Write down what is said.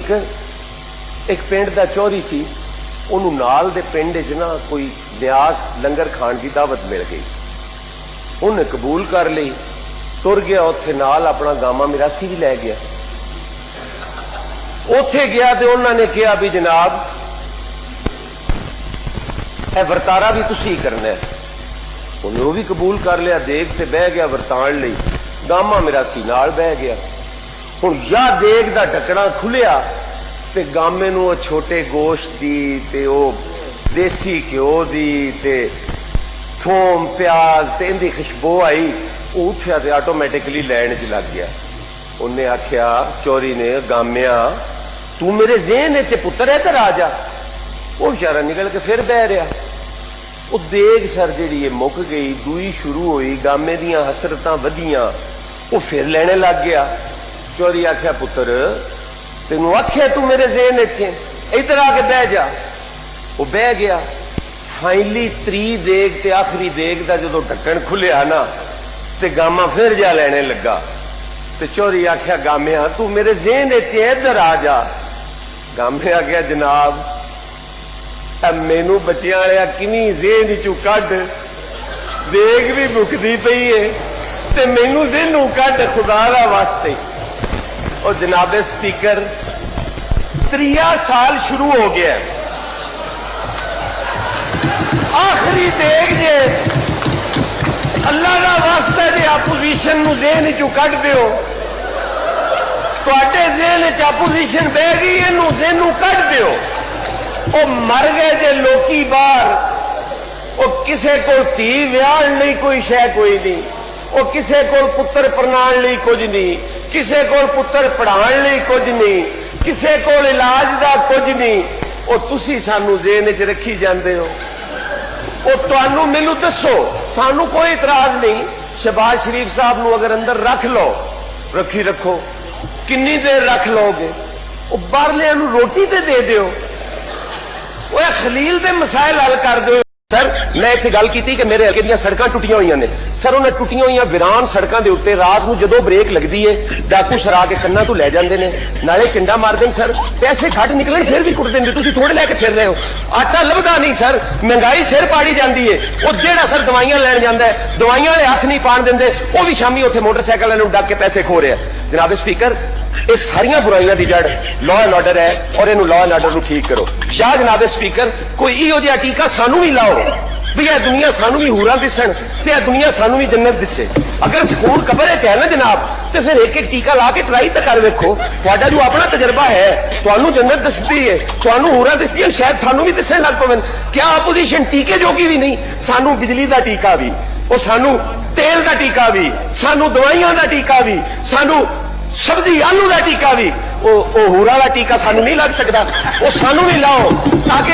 Speaker एक पिंड दा चौधरी सी, उन्होंने नाल दे पिंड च ना कोई न्यास लंगर खाण की दावत मिल गई, उन्हें कबूल कर ली, तुर गया उत्थे नाल अपना गामा मिरासी भी लै गया। उत्थे गया तो उन्होंने कहा भी जनाब ए वरतारा भी तुसी ही करना है, उन्हें वो भी कबूल कर लिया, देख ते बह गया वरतान लई, गामा मिरासी नाल बह गया। हुण या देग दा ढकना खुलिया ते गामे नूं छोटे गोश्त दी ते देसी घ्यो दी ते थोम प्याज ते इहदी खुशबू आई, उठिया ते आटोमैटिकली लैन च लग गया। उन्हें आख्या चोरी ने, गामिया तू मेरे ज़हन च पुत्र है ते राजा। वो बेचारा निकल के फिर बह रहा। वो देग सर जी मुक गई, दूई शुरू हुई, गामे दियां हसरतां वधियां, वो फिर लेने लग गया। चौधरी आख्या पुत्र तेनू आख्या तू मेरे ज़हन च, इधर आके बह जा। वो बह गया। फाइनली त्री देग ते आखिरी देग दा जदों ढक्कन खुलिया ना ते गामा फिर जा लेने लगा। ते चौधरी आख्या गामिया तू मेरे ज़हन च, इधर आ जा। गामे आख्या जनाब मैनू बच्चियां वालिया किनी ज़हन चू कढ, देग भी मुकदी पई है ते मैनू ज़हनू कढ खुदा दा वास्ते। और जनाबे स्पीकर 3 साल शुरू हो गया, आखिरी देग जे अल्लाह का वास्ता जे अपोजिशन नू ज़हन चू कढ दिओ, तुहाडे ज़हन च अपोजिशन बह गई, इनू ज़हनू कढ दिओ। वो मर गए जे लोकी बाहर, वो किसे को धी व्याहण लई कोई शह कोई नहीं, वो किसे को पुत्र प्रणाण लई कुछ नहीं, किसे को पुत्र पढ़ाण लई कुछ नहीं, किसे को इलाज दा कुछ नहीं। वो तुसी सानू ज़हन च रखी जांदे हो। वो तुहानू मैनू दसो, सानू कोई इतराज नहीं, शहबाज शरीफ साहब नू अगर अंदर रख लो, रखी रखो, किन्नी देर रख लोगे? वो बाहरलियां नू रोटी ते दे दिओ, वो खलील दे मसाइल हल कर दो। सर मैं इत्थे गल कीती कि मेरे हल्के दियां सड़कां टुटियां होईयां ने। सर उन्हें टुटियां होईयां विरान सड़कां दे उत्ते रात नूं जदों ब्रेक लगदी है डाकू सरा के कन्नां तों लै जांदे ने, नाले चिंडा मार देन। सर पैसे घट निकलन फिर भी कुट देंदे, तुसीं थोड़े लैके फिर रहे हो। आटा लभदा नहीं सर, महंगाई सिर पाड़ी जांदी है। वो जेड़ा सर दवाइयां लैण जांदा है, दवाइयां वाले हथ नहीं पाण दिंदे, वो भी शामी उत्थे मोटरसाइकिल वाले नूं डक के पैसे खो रहा है। जनाब स्पीकर ये सारियां बुराइयां की जड़ लॉ एंड ऑर्डर है, और इनू लॉ एंड ऑर्डर ठीक करो। या जनाब स्पीकर कोई इहो जिहा टीका सानू भी लाओ भी यह दुनिया सानू भी हूरां दिसन ते यह दुनिया सानू भी जन्नत दिसे। अगर सुकून कबर है ना जनाब, तो फिर एक एक टीका ला के ट्राई तो कर वेखो। तुहाडा जो अपना तजर्बा है, तुहानू जन्नत दिसदी है, तुहानू हूरां दिसदियां, शायद सानू भी दिसन लग पवन। क्या अपोजिशन टीके जोगी भी नहीं? सानू बिजली का टीका भी, और सानू तेल का टीका भी, सानू दवाइयां का टीका भी, सानू सब्जी आलू का टीका भी। वो हूरा का टीका सानू नहीं लग सकता, वो सानू भी लाओ ताकि